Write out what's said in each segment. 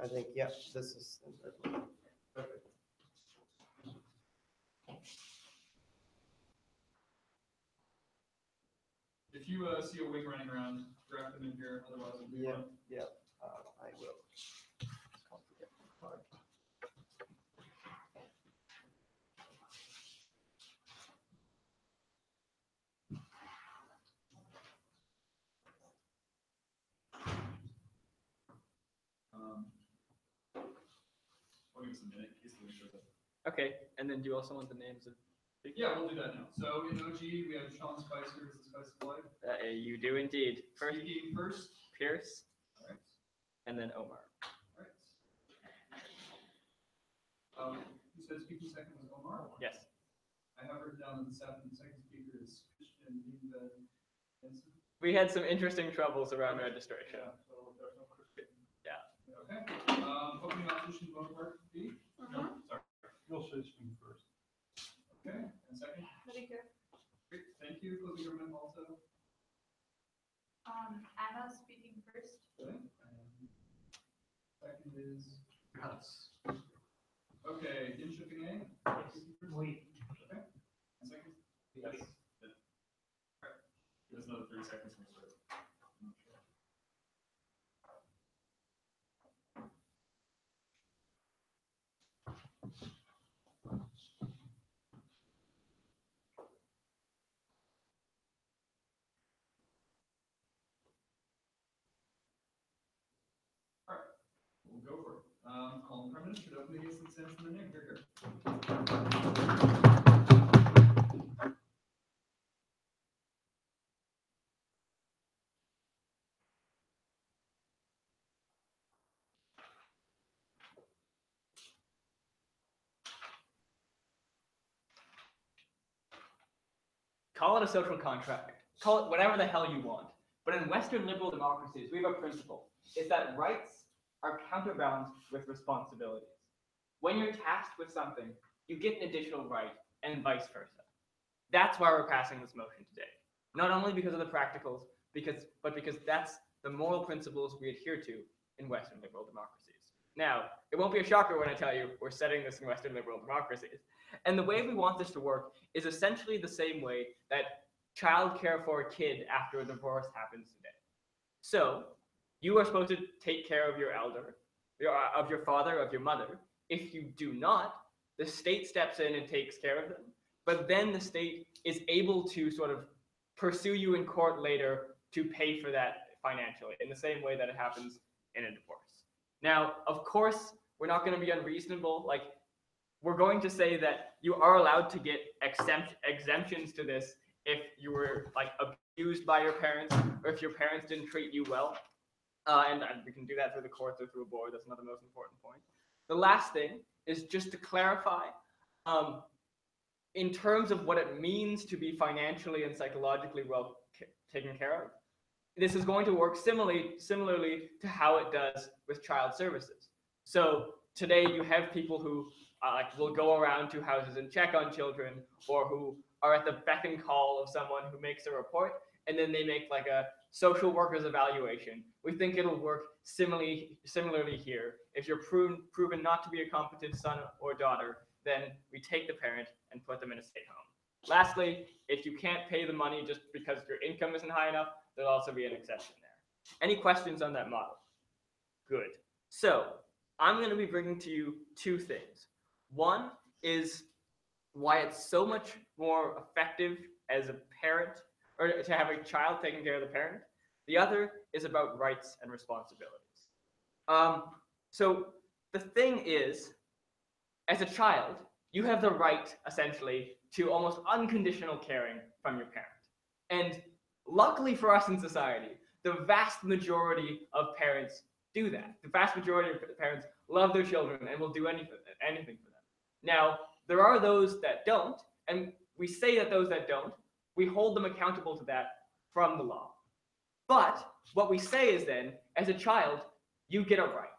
I think, yeah, this is perfect. If you see a wing running around, draft them in here. Otherwise, it'll be fun. Yeah, I will. Can't forget my card. I'll give us a minute in case Louis shows up. Okay, and then do you also want the names of? Yeah, we'll do that now. So in OG, we have Sean Spicer as the Spice of Life. You do indeed. First, Speaking first. Pierce, All right. and then Omar. All right. You said speaking second was Omar? Yes. I have written down that the second speaker is Christian Jensen. We had some interesting troubles around registration. Yeah, so there's no Christian. Yeah. Okay. Opening opposition Bonaparte B. No, sorry. You'll say speak first. Okay. And second? Medicare. Great. Thank you. Closing government also. Anna speaking first. Okay. And second is Gus. Okay. Jönköping A. Wait. Okay. And second? Yes. Yeah. All right. Give us another 30 seconds from start. We'll go for it. Call the Prime Minister to open the gates and send from the name. Here. Call it a social contract. Call it whatever the hell you want. But in Western liberal democracies, we have a principle. It's that rights are counterbalanced with responsibilities. When you're tasked with something, you get an additional right, and vice versa. That's why we're passing this motion today. Not only because of the practicals, but because that's the moral principles we adhere to in Western liberal democracies. Now, it won't be a shocker when I tell you we're setting this in Western liberal democracies. And the way we want this to work is essentially the same way that childcare for a kid after a divorce happens today. So, you are supposed to take care of your elder, of your father, of your mother. If you do not, the state steps in and takes care of them. But then the state is able to sort of pursue you in court later to pay for that financially, in the same way that it happens in a divorce. Now, of course, we're not going to be unreasonable. Like, we're going to say that you are allowed to get exemptions to this if you were like abused by your parents, or if your parents didn't treat you well. And we can do that through the courts or through a board. That's not the most important point. The last thing is just to clarify, in terms of what it means to be financially and psychologically well taken care of, this is going to work similarly to how it does with child services. So today you have people who will go around to houses and check on children, or who are at the beck and call of someone who makes a report, and then they make like a social worker's evaluation. We think it'll work similarly here. If you're proven not to be a competent son or daughter, then we take the parent and put them in a state home. Lastly, if you can't pay the money just because your income isn't high enough, there'll also be an exception there. Any questions on that model? Good. So I'm going to be bringing to you two things. One is why it's so much more effective as a parent, or to have a child taking care of the parent. The other is about rights and responsibilities. So the thing is, as a child, you have the right, essentially, to almost unconditional caring from your parent. And luckily for us in society, the vast majority of parents do that. The vast majority of parents love their children and will do anything for them. Now, there are those that don't, and we say that those that don't, we hold them accountable to that from the law. But what we say is then, as a child, you get a right.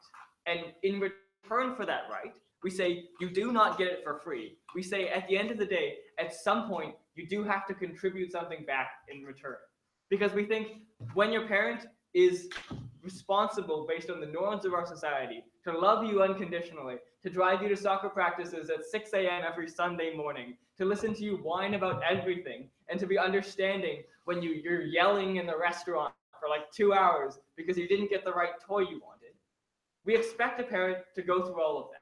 And in return for that right, we say you do not get it for free. We say at the end of the day, at some point, you do have to contribute something back in return. Because we think when your parent is responsible based on the norms of our society to love you unconditionally, to drive you to soccer practices at 6 a.m. every Sunday morning, to listen to you whine about everything, and to be understanding when you're yelling in the restaurant for like 2 hours because you didn't get the right toy you wanted. We expect a parent to go through all of that.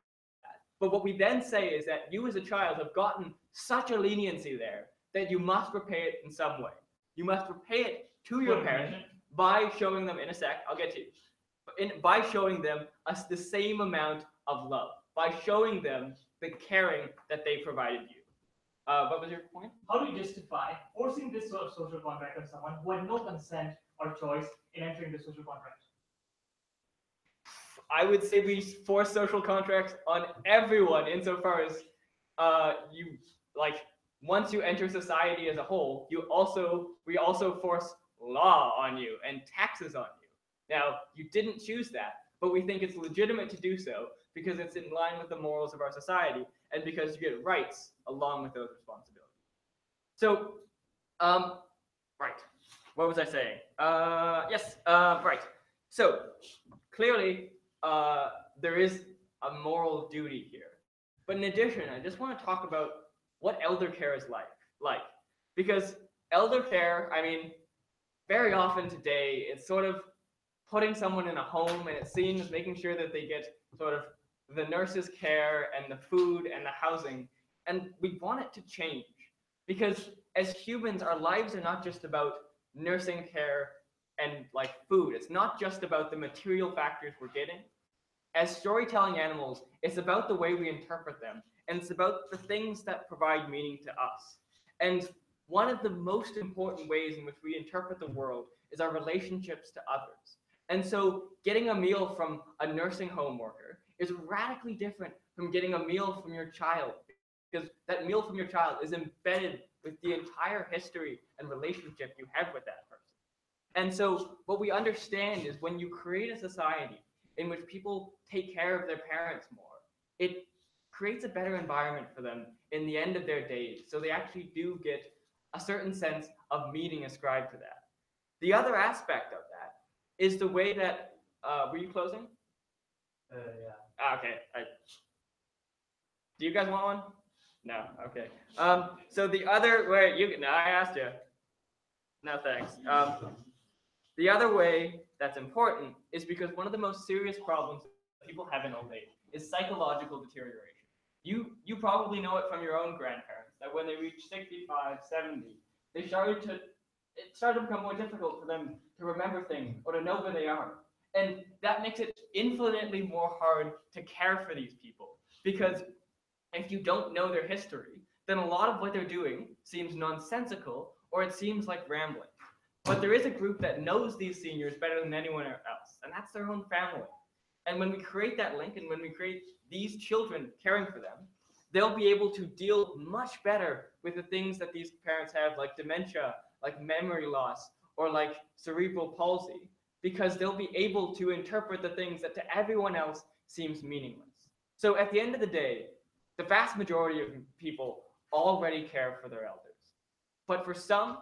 But what we then say is that you as a child have gotten such a leniency there that you must repay it in some way. You must repay it to your parent by showing them, in a sec, I'll get to you, by showing them the same amount of love, by showing them the caring that they provided you. What was your point? How do you justify forcing this sort of social contract on someone who had no consent or choice in entering the social contract? I would say we force social contracts on everyone insofar as you like once you enter society as a whole, we also force law on you and taxes on you. Now, you didn't choose that, but we think it's legitimate to do so because it's in line with the morals of our society and because you get rights along with those responsibilities. So, right. What was I saying? Yes, right. So, clearly, there is a moral duty here. But in addition, I just want to talk about what elder care is like. Because elder care, I mean, very often today, it's sort of putting someone in a home and it seems making sure that they get sort of the nurse's care and the food and the housing. And we want it to change. Because as humans, our lives are not just about nursing care and like food. It's not just about the material factors we're getting. As storytelling animals, it's about the way we interpret them, and it's about the things that provide meaning to us. And one of the most important ways in which we interpret the world is our relationships to others. And so getting a meal from a nursing home worker is radically different from getting a meal from your child, because that meal from your child is embedded with the entire history and relationship you have with that person. And so what we understand is when you create a society in which people take care of their parents more, it creates a better environment for them in the end of their days. So they actually do get a certain sense of meaning ascribed to that. The other aspect of that is the way that, were you closing? Yeah. Okay. Do you guys want one? No. Okay. So the other way, no, I asked you. No, thanks. The other way that's important is because one of the most serious problems that people have in old age is psychological deterioration. You probably know it from your own grandparents, that when they reach 65, 70, it started to become more difficult for them to remember things or to know where they are. And that makes it infinitely more hard to care for these people. Because if you don't know their history, then a lot of what they're doing seems nonsensical or it seems like rambling. But there is a group that knows these seniors better than anyone else, and that's their own family. And when we create that link and when we create these children caring for them, they'll be able to deal much better with the things that these parents have, like dementia, like memory loss, or like cerebral palsy, because they'll be able to interpret the things that to everyone else seems meaningless. So at the end of the day, the vast majority of people already care for their elders. But for some,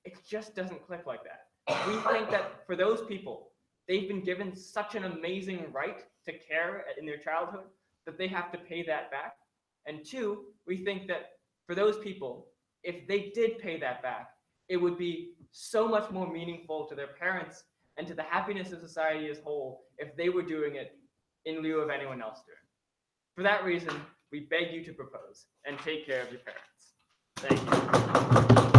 it just doesn't click like that. We think that for those people, they've been given such an amazing right to care in their childhood that they have to pay that back. And two, we think that for those people, if they did pay that back, it would be so much more meaningful to their parents and to the happiness of society as a whole if they were doing it in lieu of anyone else doing it. For that reason, we beg you to propose and take care of your parents. Thank you.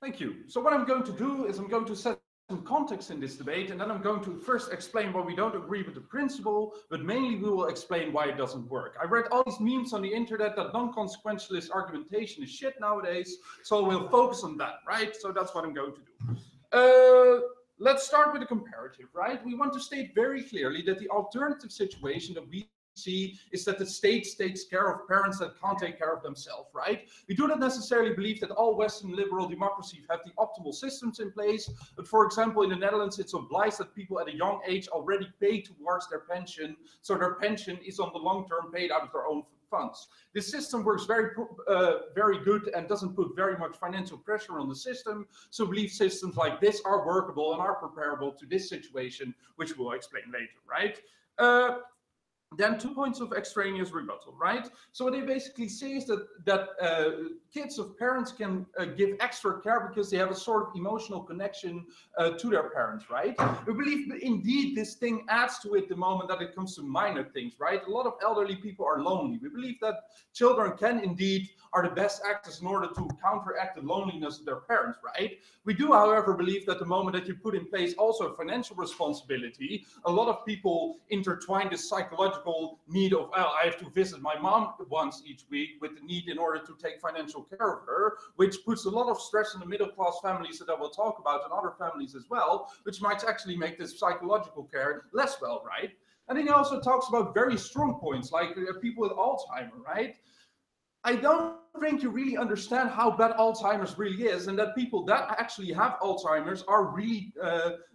Thank you. So what I'm going to do is I'm going to set some context in this debate, and then I'm going to first explain why we don't agree with the principle, but mainly we will explain why it doesn't work. I read all these memes on the internet that non-consequentialist argumentation is shit nowadays, so we'll focus on that, right? So that's what I'm going to do. Let's start with a comparative, right? We want to state very clearly that the alternative situation that we see is that the state takes care of parents that can't take care of themselves, right? We do not necessarily believe that all Western liberal democracies have the optimal systems in place, but for example, in the Netherlands, it's obliged that people at a young age already pay towards their pension, so their pension is on the long term paid out of their own funds. This system works very good and doesn't put very much financial pressure on the system, so we believe systems like this are workable and are comparable to this situation, which we'll explain later, right? Then 2 points of extraneous rebuttal, right? So what they basically say is that kids of parents can give extra care because they have a sort of emotional connection to their parents, right? We believe indeed this thing adds to it the moment that it comes to minor things, right? A lot of elderly people are lonely. We believe that children can indeed are the best actors in order to counteract the loneliness of their parents, right? We do, however, believe that the moment that you put in place also a financial responsibility, a lot of people intertwine this psychological need of, well, I have to visit my mom once each week with the need in order to take financial care of her, which puts a lot of stress on the middle class families that I will talk about and other families as well, which might actually make this psychological care less well, right? And then he also talks about very strong points like people with Alzheimer's, right? I don't think you really understand how bad Alzheimer's really is, and that people that actually have Alzheimer's are really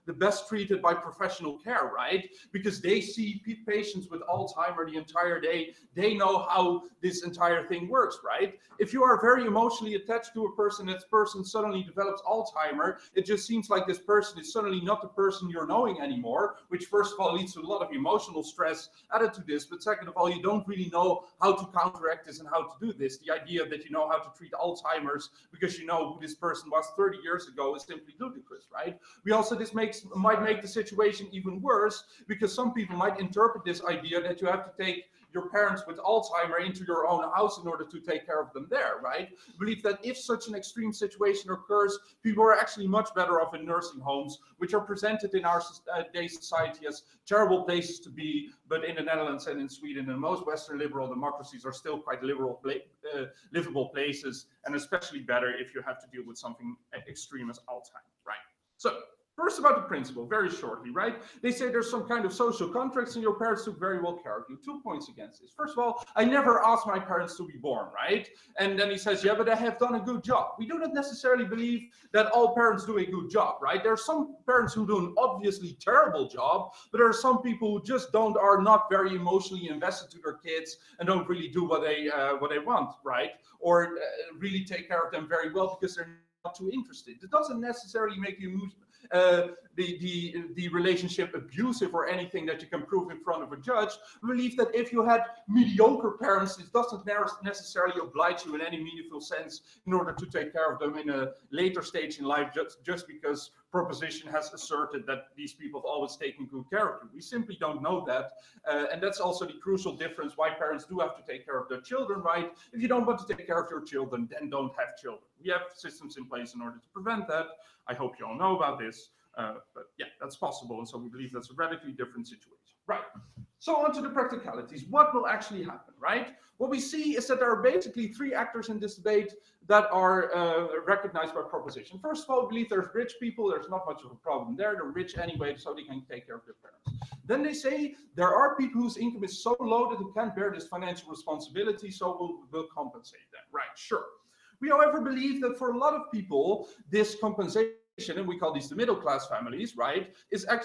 the best treated by professional care, right? Because they see patients with Alzheimer's the entire day. They know how this entire thing works, right? If you are very emotionally attached to a person, that person suddenly develops Alzheimer's, it just seems like this person is suddenly not the person you're knowing anymore, which first of all leads to a lot of emotional stress added to this, but second of all, you don't really know how to counteract this and how to do this. The idea that you know how to treat Alzheimer's because you know who this person was 30 years ago is simply ludicrous, right? We also, this might make the situation even worse because some people might interpret this idea that you have to take your parents with Alzheimer's into your own house in order to take care of them there, right? I believe that if such an extreme situation occurs, people are actually much better off in nursing homes, which are presented in our day society as terrible places to be, but in the Netherlands and in Sweden and most Western liberal democracies are still quite livable places, and especially better if you have to deal with something extreme as Alzheimer's, right? So, first about the principle, very shortly, right? They say there's some kind of social contracts and your parents took very well care of you. 2 points against this. First of all, I never asked my parents to be born, right? And then he says, yeah, but I have done a good job. We do not necessarily believe that all parents do a good job, right? There are some parents who do an obviously terrible job, but there are some people who just are not very emotionally invested to their kids and don't really do what they want, right? Or really take care of them very well because they're not too interested. It doesn't necessarily make you the relationship abusive or anything that you can prove in front of a judge. We believe that if you had mediocre parents, it doesn't necessarily oblige you in any meaningful sense in order to take care of them in a later stage in life just because proposition has asserted that these people have always taken good care of you. We simply don't know that. And that's also the crucial difference why parents do have to take care of their children, right? If you don't want to take care of your children, then don't have children. We have systems in place in order to prevent that. I hope you all know about this. But yeah, that's possible. And so we believe that's a radically different situation. Right. So on to the practicalities. What will actually happen, right? What we see is that there are basically 3 actors in this debate that are recognized by proposition. First of all, we believe there's rich people. There's not much of a problem there. They're rich anyway, so they can take care of their parents. Then they say there are people whose income is so low that they can't bear this financial responsibility, so we'll compensate them. Right, sure. We, however, believe that for a lot of people, this compensation, and we call these the middle class families, right,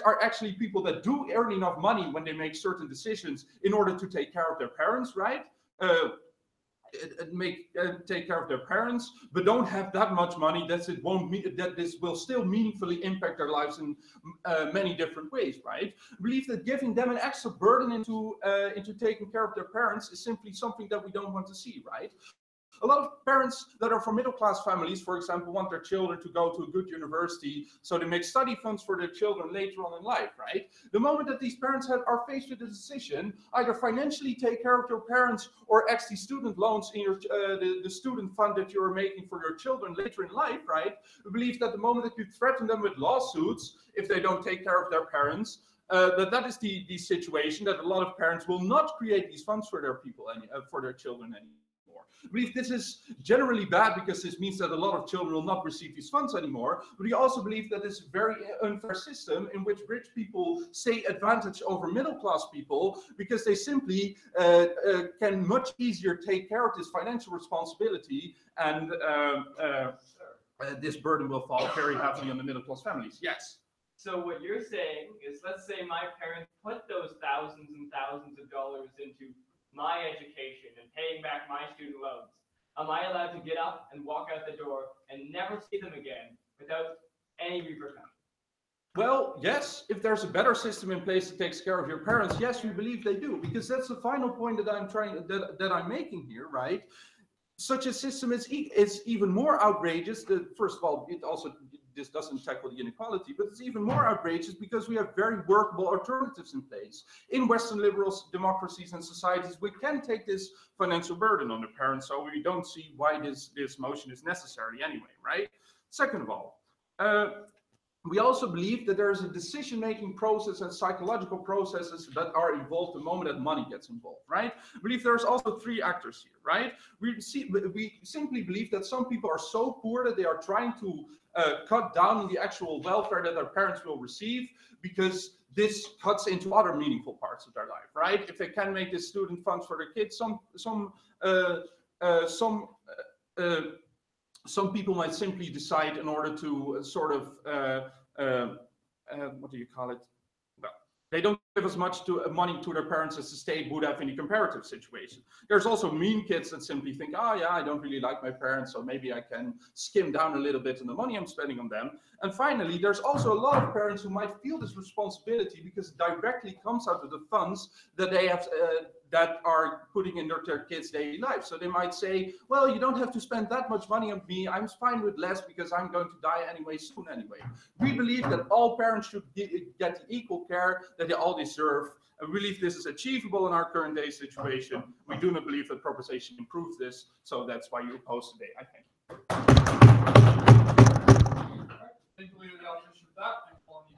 are actually people that do earn enough money when they make certain decisions in order to take care of their parents, right? Take care of their parents, but don't have that much money that this will still meaningfully impact their lives in many different ways, right? I believe that giving them an extra burden into taking care of their parents is simply something that we don't want to see, right? A lot of parents that are from middle-class families, for example, want their children to go to a good university, so they make study funds for their children later on in life, right? The moment that these parents are faced with a decision, either financially take care of your parents or actually student loans in your the student fund that you're making for your children later in life, right? We believe that the moment that you threaten them with lawsuits if they don't take care of their parents, that is the situation that a lot of parents will not create these funds for their people for their children anymore. I believe this is generally bad because this means that a lot of children will not receive these funds anymore. But we also believe that this is a very unfair system in which rich people say advantage over middle class people because they simply can much easier take care of this financial responsibility, and this burden will fall very heavily on the middle class families. Yes. So what you're saying is, let's say my parents put those thousands and thousands of dollars into my education and paying back my student loans. Am I allowed to get up and walk out the door and never see them again without any repercussion? Well, yes, if there's a better system in place that takes care of your parents, yes, we believe they do, because that's the final point that I'm making here, right? Such a system is even more outrageous. First of all, this doesn't tackle the inequality, but it's even more outrageous because we have very workable alternatives in place. In Western liberal democracies and societies, we can take this financial burden on the parents, so we don't see why this motion is necessary anyway, right? Second of all, we also believe that there is a decision-making process and psychological processes that are involved the moment that money gets involved, right? I believe there's also three actors here, right? We simply believe that some people are so poor that they are trying to cut down on the actual welfare that their parents will receive because this cuts into other meaningful parts of their life, right? If they can make this student funds for their kids, some people might simply decide in order to sort of, what do you call it? Well, they don't give as much money to their parents as the state would have in a comparative situation. There's also mean kids that simply think, oh yeah, I don't really like my parents, so maybe I can skim down a little bit on the money I'm spending on them. And finally, there's also a lot of parents who might feel this responsibility because it directly comes out of the funds that they have, that are putting in their kids' daily life. So they might say, well, you don't have to spend that much money on me. I'm fine with less because I'm going to die anyway soon anyway. We believe that all parents should get the equal care that they all deserve. And we believe this is achievable in our current day situation. We do not believe that proposition improves this. So that's why you oppose today, I think. Thank you, the opposition for that. Thank you, all the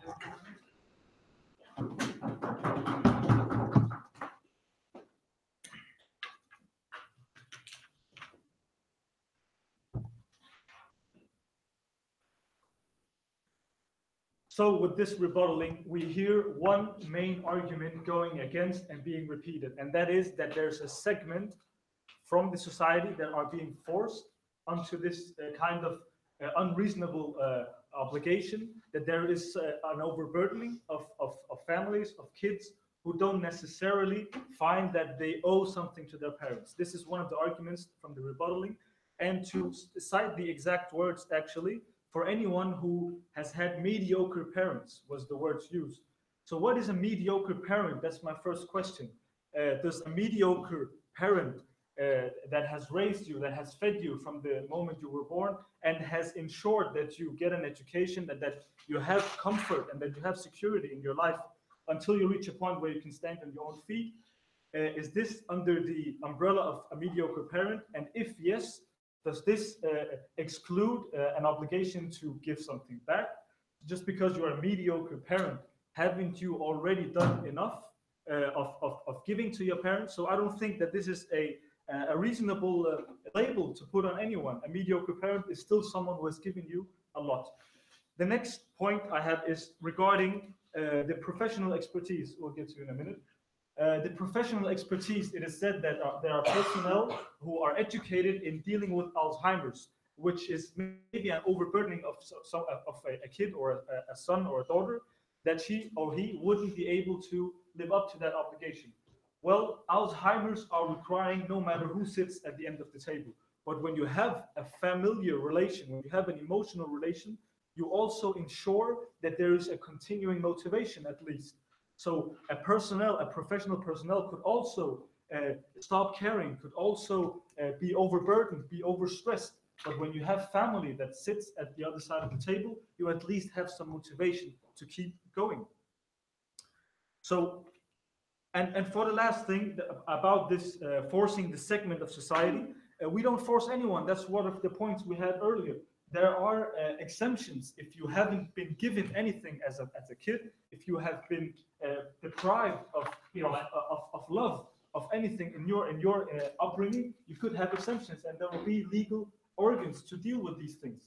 So with this rebuttaling, we hear one main argument going against and being repeated, and that is that there's a segment from the society that are being forced onto this kind of unreasonable obligation, that there is an overburdening of families, of kids who don't necessarily find that they owe something to their parents. This is one of the arguments from the rebuttaling. And to cite the exact words, actually, for anyone who has had mediocre parents was the words used. So what is a mediocre parent? That's my first question. Does a mediocre parent that has raised you, that has fed you from the moment you were born, and has ensured that you get an education, that you have comfort and that you have security in your life until you reach a point where you can stand on your own feet, is this under the umbrella of a mediocre parent? And if yes, does this exclude an obligation to give something back? Just because you're a mediocre parent, haven't you already done enough of giving to your parents? So I don't think that this is a reasonable label to put on anyone. A mediocre parent is still someone who has given you a lot. The next point I have is regarding the professional expertise. We'll get to in a minute. The professional expertise, it is said that there are personnel who are educated in dealing with Alzheimer's, which is maybe an overburdening of a kid or a son or a daughter, that she or he wouldn't be able to live up to that obligation. Well, Alzheimer's are requiring no matter who sits at the end of the table. But when you have a familiar relation, when you have an emotional relation, you also ensure that there is a continuing motivation at least. So a professional personnel could also stop caring, could also be overburdened, be overstressed. But when you have family that sits at the other side of the table, you at least have some motivation to keep going. So, and for the last thing about this forcing the segment of society, we don't force anyone. That's one of the points we had earlier. There are exemptions if you haven't been given anything as a kid, if you have been deprived of love, of anything in your upbringing, you could have exemptions, and there will be legal organs to deal with these things.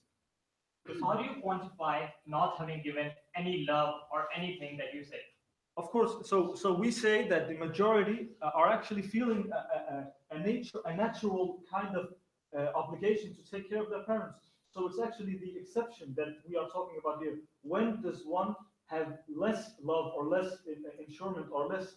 So how do you quantify not having given any love or anything that you say? Of course, so we say that the majority are actually feeling a natural kind of obligation to take care of their parents. So it's actually the exception that we are talking about here. When does one have less love or less ensurement or less,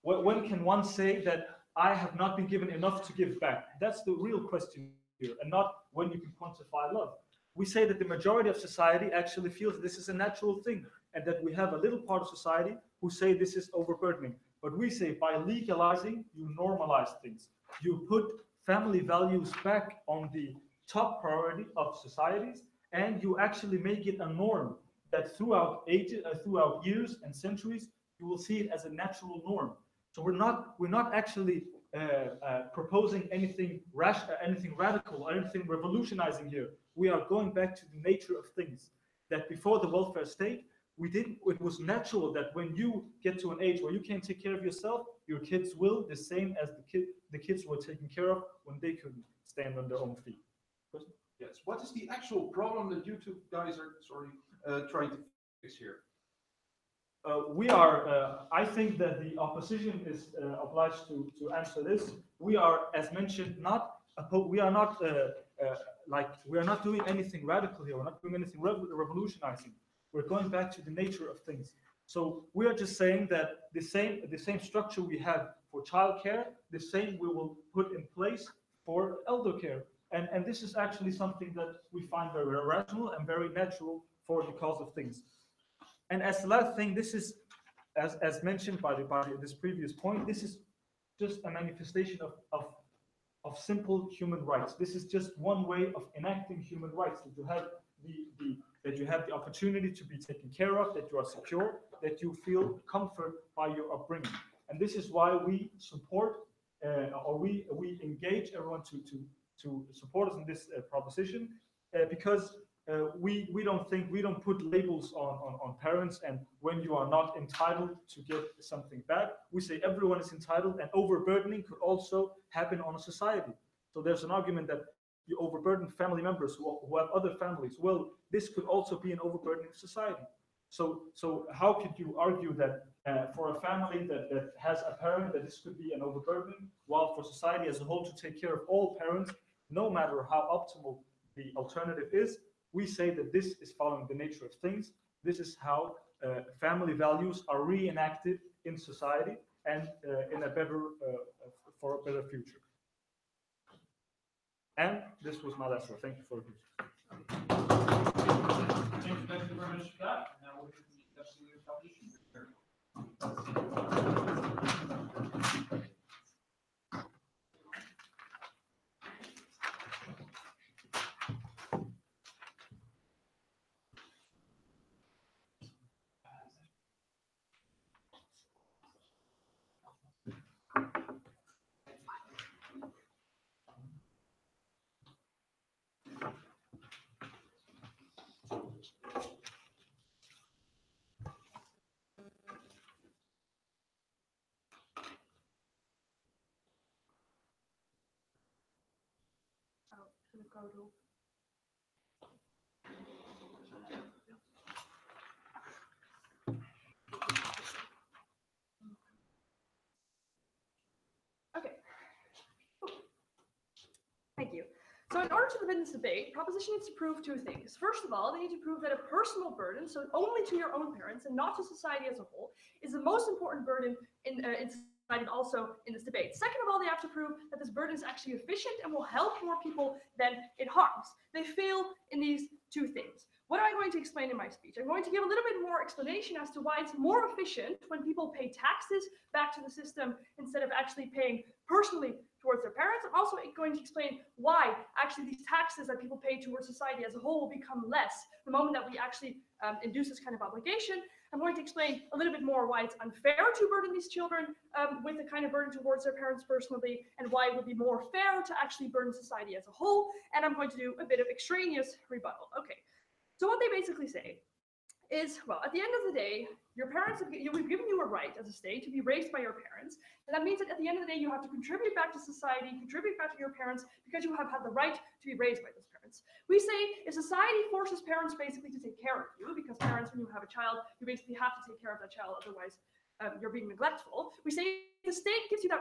when can one say that I have not been given enough to give back? That's the real question here, and not when you can quantify love. We say that the majority of society actually feels this is a natural thing, and that we have a little part of society who say this is overburdening. But we say by legalizing, you normalize things. You put family values back on the top priority of societies, and you actually make it a norm that throughout ages, throughout years and centuries, you will see it as a natural norm. So we're not actually proposing anything rash, anything radical, or anything revolutionizing here. We are going back to the nature of things. That before the welfare state, it was natural that when you get to an age where you can't take care of yourself, your kids will, the same as the kids were taken care of when they couldn't stand on their own feet. Yes. What is the actual problem that you two guys are trying to fix here? I think that the opposition is obliged to answer this. We are, as mentioned, we are not doing anything radical here. We're not doing anything revolutionizing. We're going back to the nature of things. So we are just saying that the same structure we have for childcare, the same we will put in place for elder care. And this is actually something that we find very rational and very natural for the cause of things. And as the last thing, this is, as mentioned by this previous point, this is just a manifestation of simple human rights. This is just one way of enacting human rights, that you have the opportunity to be taken care of, that you are secure, that you feel comfort by your upbringing. And this is why we support or we engage everyone to support us in this proposition, because we don't put labels on parents, and when you are not entitled to get something back, we say everyone is entitled, and overburdening could also happen on a society. So there's an argument that you overburden family members who have other families. Well, this could also be an overburdening society. So how could you argue that for a family that has a parent, that this could be an overburdening, while for society as a whole to take care of all parents, no matter how optimal the alternative is, we say that this is following the nature of things. This is how family values are reenacted in society, and for a better future. And this was my last word. Thank you for listening. Thank you very much for that. Now we'll discuss the proposition. Okay. Thank you. So in order to win this debate, proposition needs to prove two things. First of all, they need to prove that a personal burden, so only to your own parents and not to society as a whole, is the most important burden in society and also in this debate. Second of all, they have to prove that this burden is actually efficient and will help more people than it harms. They fail in these two things. What am I going to explain in my speech? I'm going to give a little bit more explanation as to why it's more efficient when people pay taxes back to the system instead of actually paying personally towards their parents. I'm also going to explain why actually these taxes that people pay towards society as a whole will become less the moment that we actually induce this kind of obligation. I'm going to explain a little bit more why it's unfair to burden these children with the kind of burden towards their parents personally, and why it would be more fair to actually burden society as a whole. And I'm going to do a bit of extraneous rebuttal. Okay, so what they basically say is, well, at the end of the day, your parents have given you a right as a state to be raised by your parents. And that means that at the end of the day, you have to contribute back to society, contribute back to your parents, because you have had the right to be raised by those parents. We say if society forces parents basically to take care of you, because parents, when you have a child, you basically have to take care of that child, otherwise you're being neglectful. We say the state gives the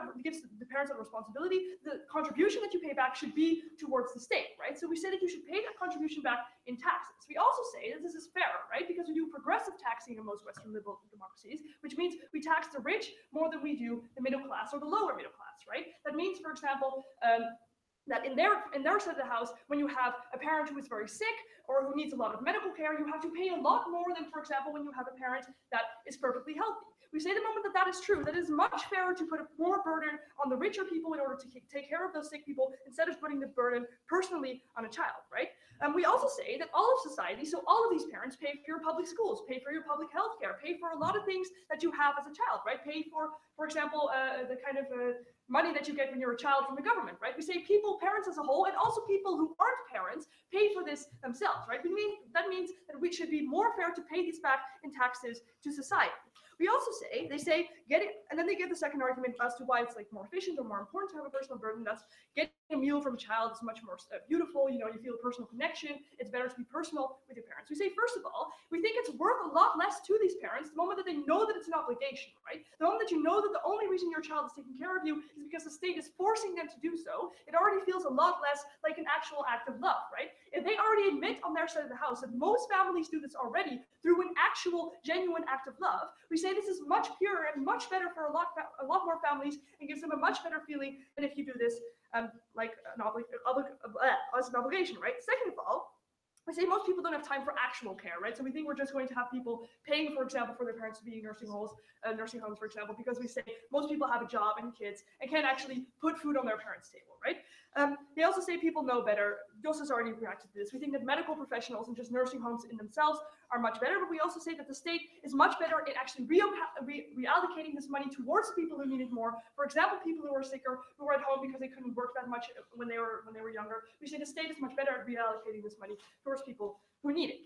parents that responsibility. The contribution that you pay back should be towards the state, right? So we say that you should pay that contribution back in taxes. We also say that this is fair, right? Because we do progressive taxing in most Western liberal democracies, which means we tax the rich more than we do the middle class or the lower middle class, right? That means, for example, that in their side of the house, when you have a parent who is very sick or who needs a lot of medical care, you have to pay a lot more than, for example, when you have a parent that is perfectly healthy. We say the moment that that is true, that it is much fairer to put more burden on the richer people in order to take care of those sick people instead of putting the burden personally on a child, right? We also say that all of society, so all of these parents pay for your public schools, pay for your public health care, pay for a lot of things that you have as a child, right? Pay for example, the kind of money that you get when you're a child from the government, right? We say people, parents as a whole, and also people who aren't parents pay for this themselves, right? That means that we should be more fair to pay these back in taxes to society. We also say, they say, and then they give the second argument as to why it's like more efficient or more important to have a personal burden. That's getting a meal from a child is much more beautiful. You know, you feel a personal connection. It's better to be personal with your parents. We say, first of all, we think it's worth a lot less to these parents the moment that they know that it's an obligation, right? The moment that you know that the only reason your child is taking care of you is because the state is forcing them to do so, it already feels a lot less like an actual act of love, right? If they already admit on their side of the house that most families do this already through an actual, genuine act of love, we say this is much purer and much better for a lot more families and gives them a much better feeling than if you do this like an as an obligation, right? Second of all, I say most people don't have time for actual care, right? So we think we're just going to have people paying, for example, for their parents to be in nursing homes, for example, because we say most people have a job and kids and can't actually put food on their parents' table, right? They also say people know better. Jos has already reacted to this. We think that medical professionals and just nursing homes in themselves are much better, but we also say that the state is much better in actually reallocating this money towards people who need it more. For example, people who are sicker, who are at home because they couldn't work that much when they were younger. We say the state is much better at reallocating this money towards people who need it.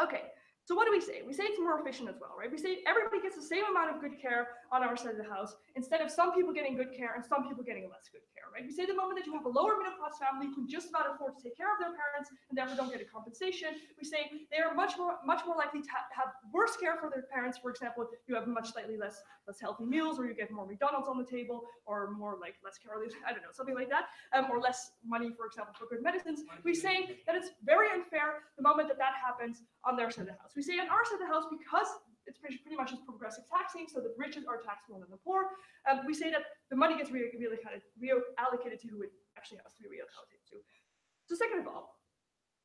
Okay, so what do we say? We say it's more efficient as well, right? We say everybody gets the same amount of good care on our side of the house instead of some people getting good care and some people getting less good care, right? We say the moment that you have a lower middle class family who can just about afford to take care of their parents and therefore don't get a compensation, we say they are much more likely to have worse care for their parents. For example, you have slightly less healthy meals, or you get more McDonald's on the table, or more like less calories, I don't know, something like that, or less money, for example, for good medicines. We say that it's very unfair the moment that happens on their side of the house. We say on our side of the house, because it's pretty much just progressive taxing, so the rich are taxed more than the poor, we say that the money gets really kind of reallocated to who it actually has to be reallocated to. So second of all,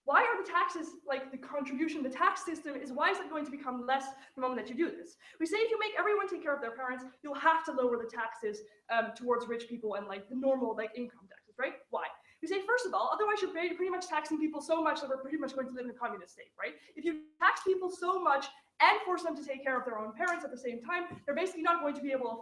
why are the taxes, like the contribution, the tax system why is it going to become less the moment that you do this? We say if you make everyone take care of their parents, you'll have to lower the taxes towards rich people and like the normal like income taxes, right? Why? We say, first of all, otherwise you're pretty much taxing people so much that we're pretty much going to live in a communist state, right? If you tax people so much and force them to take care of their own parents at the same time, they're basically not going to be able to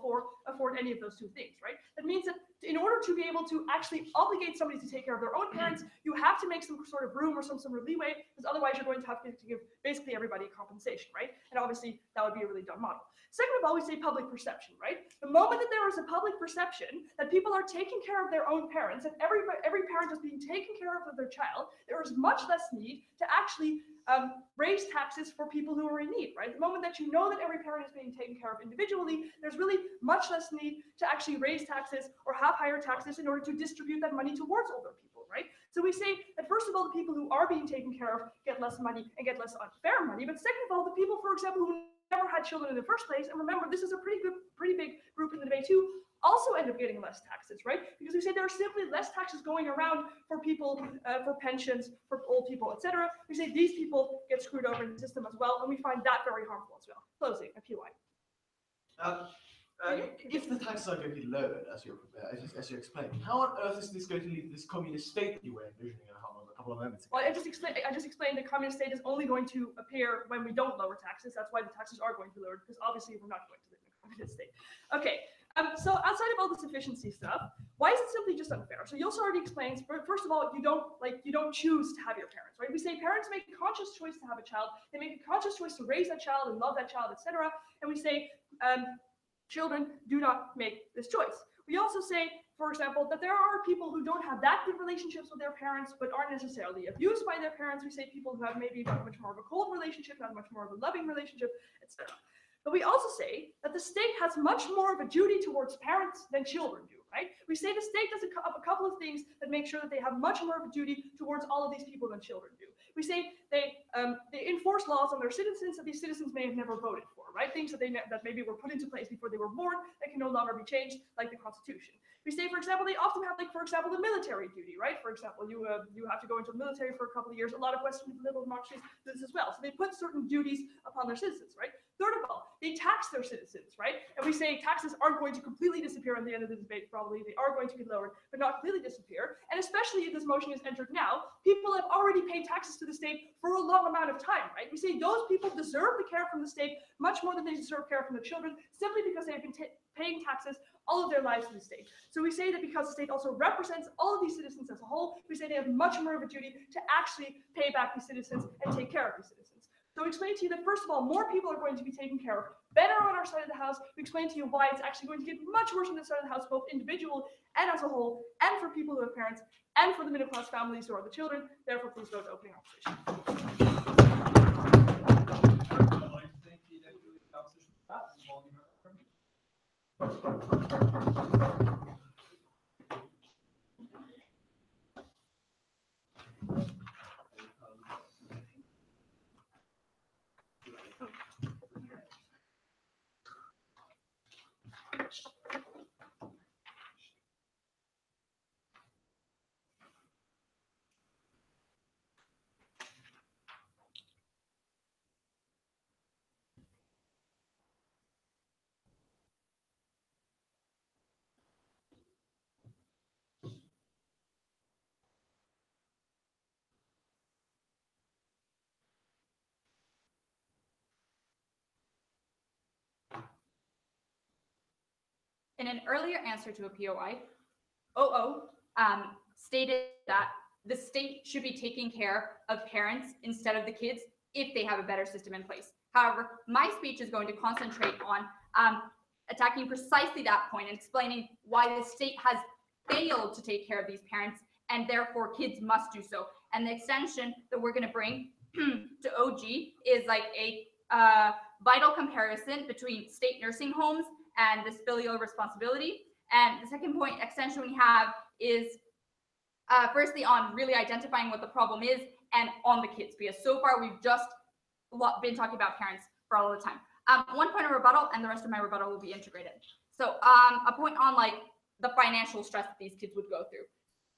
afford any of those two things, right? That means that in order to be able to actually obligate somebody to take care of their own parents, you have to make some sort of room or some leeway, because otherwise you're going to have to give basically everybody a compensation, right? And obviously that would be a really dumb model. Second of all, we say public perception, right? The moment that there is a public perception that people are taking care of their own parents and every parent is being taken care of their child, there is much less need to actually raise taxes for people who are in need, right? The moment that you know that every parent is being taken care of individually, there's really much less need to actually raise taxes or have higher taxes in order to distribute that money towards older people, right? So we say that first of all, the people who are being taken care of get less money and get less unfair money, but second of all, the people, for example, who never had children in the first place, and remember, this is a pretty big group in the debate too, also end up getting less taxes, right? Because we say there are simply less taxes going around for people, for pensions, for old people, etc. We say these people get screwed over in the system as well, and we find that very harmful as well. Closing, a POI. If the taxes are going to be lowered, as you explained, how on earth is this going to lead to this communist state that you were envisioning a couple of moments ago? Well, I just explained the communist state is only going to appear when we don't lower taxes. That's why the taxes are going to be lowered, because obviously we're not going to live in a communist state. Okay, so outside of all this efficiency stuff, why is it simply just unfair? So Jos already explains, first of all, you don't choose to have your parents, right? We say parents make a conscious choice to have a child. They make a conscious choice to raise that child and love that child, etc. And we say, children do not make this choice. We also say, for example, that there are people who don't have that good relationships with their parents, but aren't necessarily abused by their parents. We say people who have maybe much more of a cold relationship, not much more of a loving relationship, etc. But we also say that the state has much more of a duty towards parents than children do, right? We say the state does a couple of things that make sure that they have much more of a duty towards all of these people than children do. We say they enforce laws on their citizens that these citizens may have never voted for, right? Things that that maybe were put into place before they were born that can no longer be changed, like the Constitution. We say, for example, they often have, for example, the military duty, right? For example, you have to go into the military for a couple of years. A lot of Western liberal democracies do this as well. So they put certain duties upon their citizens, right? Third of all, they tax their citizens, right? And we say taxes aren't going to completely disappear at the end of the debate, probably. They are going to be lowered, but not completely disappear. And especially if this motion is entered now, people have already paid taxes to the state for a long amount of time, right? We say those people deserve the care from the state much more than they deserve care from the children, simply because they have been paying taxes all of their lives to the state. So we say that because the state also represents all of these citizens as a whole, we say they have much more of a duty to actually pay back these citizens and take care of these citizens. So we explain to you that, first of all, more people are going to be taken care of better on our side of the house. We explain to you why it's actually going to get much worse on this side of the house, both individual and as a whole, and for people who have parents, and for the middle-class families who are the children. Therefore, please vote opening opposition. In an earlier answer to a POI, OO. Stated that the state should be taking care of parents instead of the kids if they have a better system in place. However, my speech is going to concentrate on attacking precisely that point and explaining why the state has failed to take care of these parents and therefore kids must do so. And the extension that we're going to bring to OG is like a vital comparison between state nursing homes and this filial responsibility. And the second point extension we have is firstly on really identifying what the problem is and on the kids, because so far we've just been talking about parents for all the time. One point of rebuttal, and the rest of my rebuttal will be integrated. So a point on like the financial stress that these kids would go through.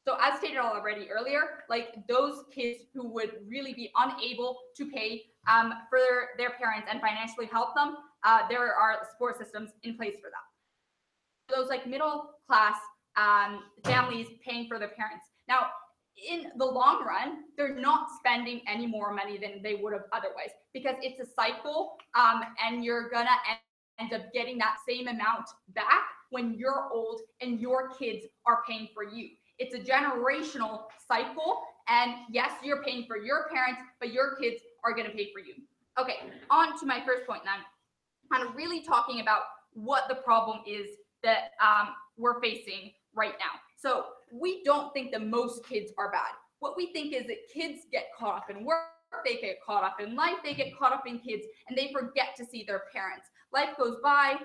So as stated already earlier, like those kids who would really be unable to pay for their parents and financially help them, there are support systems in place for that. Those like middle class families paying for their parents. Now, in the long run, they're not spending any more money than they would have otherwise, because it's a cycle, and you're gonna end up getting that same amount back when you're old and your kids are paying for you. It's a generational cycle, and yes, you're paying for your parents, but your kids are gonna pay for you. Okay, on to my first point then. Kind of really talking about what the problem is that we're facing right now. So we don't think that most kids are bad. What we think is that kids get caught up in work, they get caught up in life, they get caught up in kids, and they forget to see their parents. Life goes by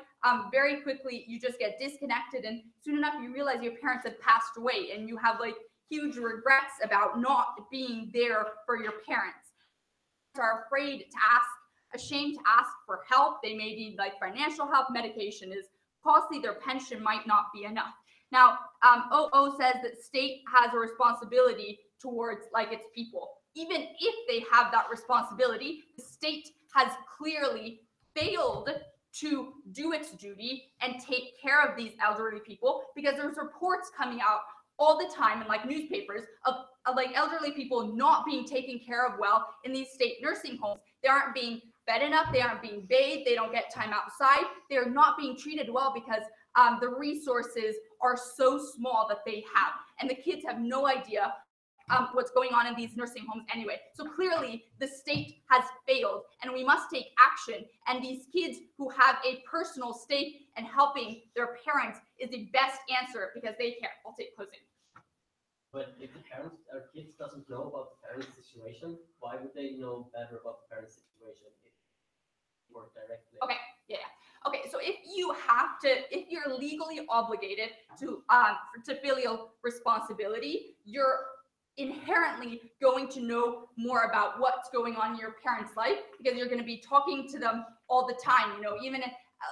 very quickly, you just get disconnected, and soon enough you realize your parents have passed away and you have like huge regrets about not being there for your parents. Are afraid to ask, ashamed to ask for help. They may need like financial help, medication is costly their pension might not be enough. Now, OO says that state has a responsibility towards like its people. Even if they have that responsibility, the state has clearly failed to do its duty and take care of these elderly people, because there's reports coming out all the time in like newspapers of like elderly people not being taken care of well in these state nursing homes. They aren't being fed enough, they aren't being bathed, they don't get time outside, they're not being treated well because the resources are so small that they have, and the kids have no idea what's going on in these nursing homes anyway. So clearly the state has failed, and we must take action. And these kids who have a personal stake in helping their parents is the best answer, because they care. I'll take closing. But if the parents or kids doesn't know about the parents' situation, why would they know better about the parents' situation if they work directly? Okay, yeah. Okay, so if you're legally obligated to filial responsibility, you're inherently going to know more about what's going on in your parents' life, because you're going to be talking to them all the time. You know, even if,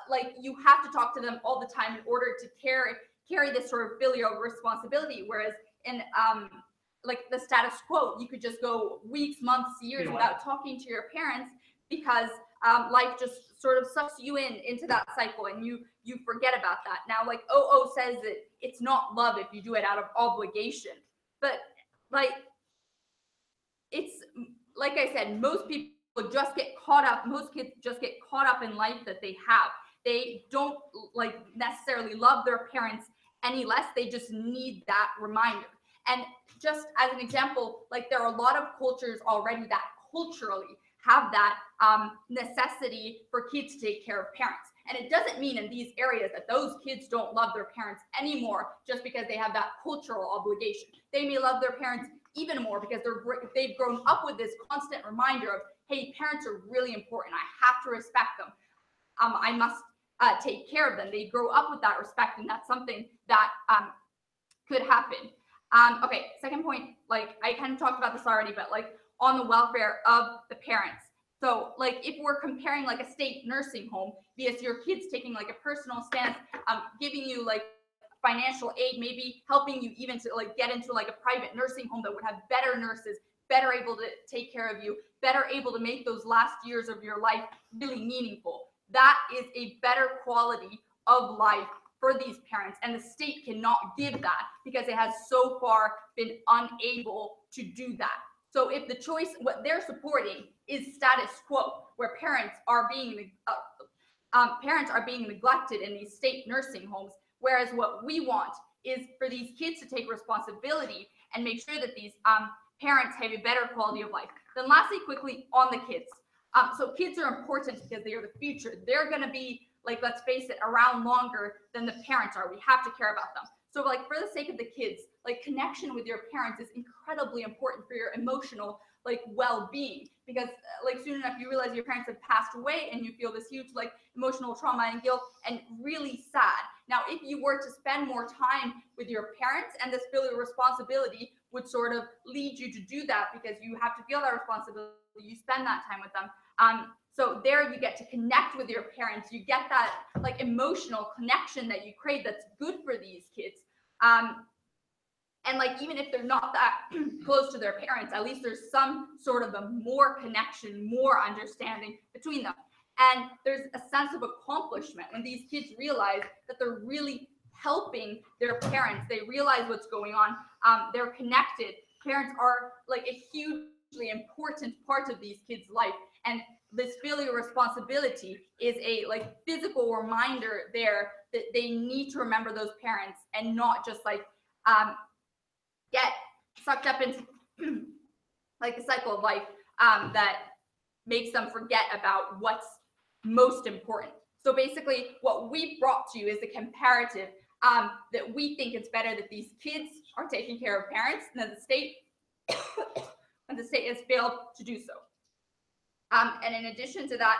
like, you have to talk to them all the time in order to carry this sort of filial responsibility. Whereas in like the status quo, you could just go weeks, months, years without talking to your parents, because life just sort of sucks you into that cycle, and you forget about that. Now, like OO says that it's not love if you do it out of obligation, but like, it's like I said, most people just get caught up. Most kids just get caught up in life that they have. They don't like necessarily love their parents any less. They just need that reminder. And just as an example, like, there are a lot of cultures already that culturally have that necessity for kids to take care of parents. And it doesn't mean in these areas that those kids don't love their parents anymore just because they have that cultural obligation. They may love their parents even more because they've grown up with this constant reminder of, hey, parents are really important. I have to respect them. I must take care of them. They grow up with that respect, and that's something that could happen. Okay, second point, like, I kind of talked about this already, but like, on the welfare of the parents. So like, if we're comparing like a state nursing home, because your kid's taking like a personal stance, giving you like financial aid, maybe helping you even to like get into like a private nursing home that would have better nurses, better able to take care of you, better able to make those last years of your life really meaningful. That is a better quality of life for these parents, and the state cannot give that because it has so far been unable to do that. So if the choice, what they're supporting is status quo, where parents are being neglected in these state nursing homes, whereas what we want is for these kids to take responsibility and make sure that these parents have a better quality of life. Then lastly, quickly on the kids. So kids are important because they are the future. They're going to be, like, let's face it, around longer than the parents are. We have to care about them. So like, for the sake of the kids, like, connection with your parents is incredibly important for your emotional, like, well-being, because like, soon enough you realize your parents have passed away and you feel this huge like emotional trauma and guilt and really sad. Now, if you were to spend more time with your parents, and this filial responsibility would sort of lead you to do that because you have to feel that responsibility, you spend that time with them. So there you get to connect with your parents. You get that like emotional connection that you crave that's good for these kids. And like, even if they're not that close to their parents, at least there's some sort of a more connection, more understanding between them. And there's a sense of accomplishment when these kids realize that they're really helping their parents. They realize what's going on. They're connected. Parents are like a hugely important part of these kids' life. And this filial responsibility is a like physical reminder there that they need to remember those parents and not just like get sucked up into like a cycle of life that makes them forget about what's most important. So basically what we brought to you is a comparative that we think it's better that these kids are taking care of parents than the state and the state has failed to do so. And in addition to that,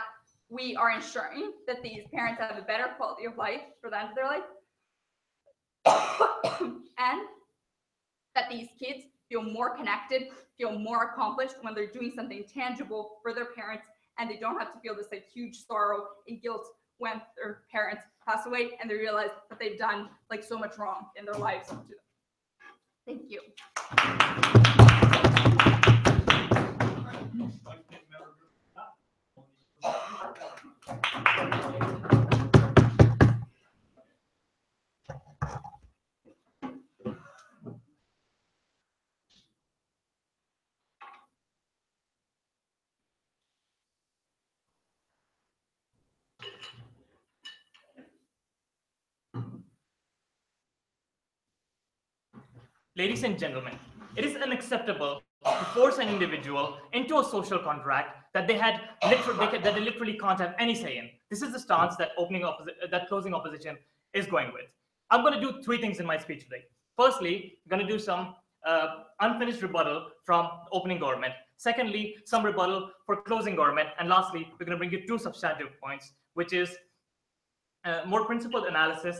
we are ensuring that these parents have a better quality of life for the end of their life, and that these kids feel more connected, feel more accomplished when they're doing something tangible for their parents, and they don't have to feel this like huge sorrow and guilt when their parents pass away and they realize that they've done like so much wrong in their lives to them. Thank you. Ladies and gentlemen, it is unacceptable to force an individual into a social contract that they literally can't have any say in. This is the stance that closing opposition is going with. I'm going to do three things in my speech today. Firstly, I'm going to do some unfinished rebuttal from opening government. Secondly, some rebuttal for closing government. And lastly, we're going to bring you two substantive points, which is more principled analysis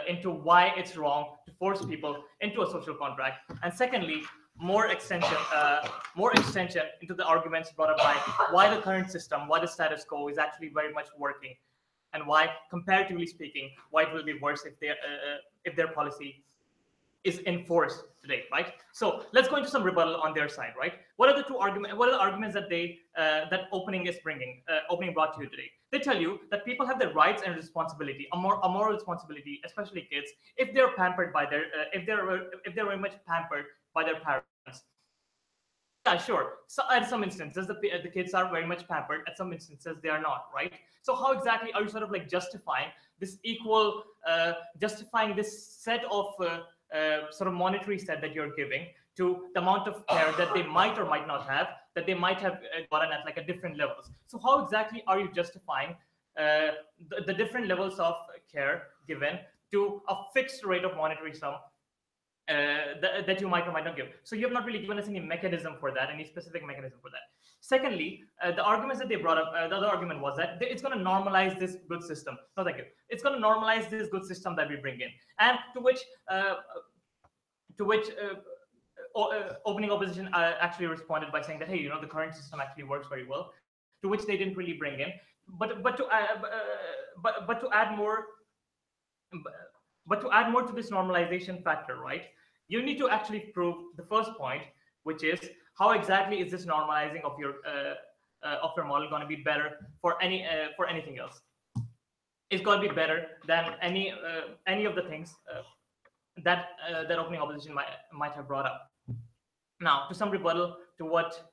into why it's wrong to force people into a social contract. And secondly, more extension into the arguments brought up by why the current system, why the status quo is actually very much working, and why, comparatively speaking, why it will be worse if their policy is enforced today, right? So let's go into some rebuttal on their side, right? What are the arguments that that opening brought to you today? They tell you that people have the rights and responsibility, a moral responsibility, especially kids, if they're pampered by if they're very much pampered by their parents. Yeah, sure. So at some instances, the kids are very much pampered. At some instances, they are not, right? So how exactly are you sort of like justifying this justifying this set of sort of monetary set that you're giving to the amount of care that they might or might not have, that they might have gotten at like a different levels? So how exactly are you justifying the different levels of care given to a fixed rate of monetary sum that you might or might not give? So you have not really given us any mechanism for that, any specific mechanism for that. Secondly, the arguments that they brought up, the other argument was that it's going to normalize this good system. No, thank you. It's going to normalize this good system that we bring in, and to which opening opposition actually responded by saying that, hey, the current system actually works very well, to which they didn't really bring in. But to add more to this normalization factor, right? You need to actually prove the first point, which is how exactly is this normalizing of your model going to be better for anything else? It's going to be better than any of the things that opening opposition might have brought up. Now, to some rebuttal to what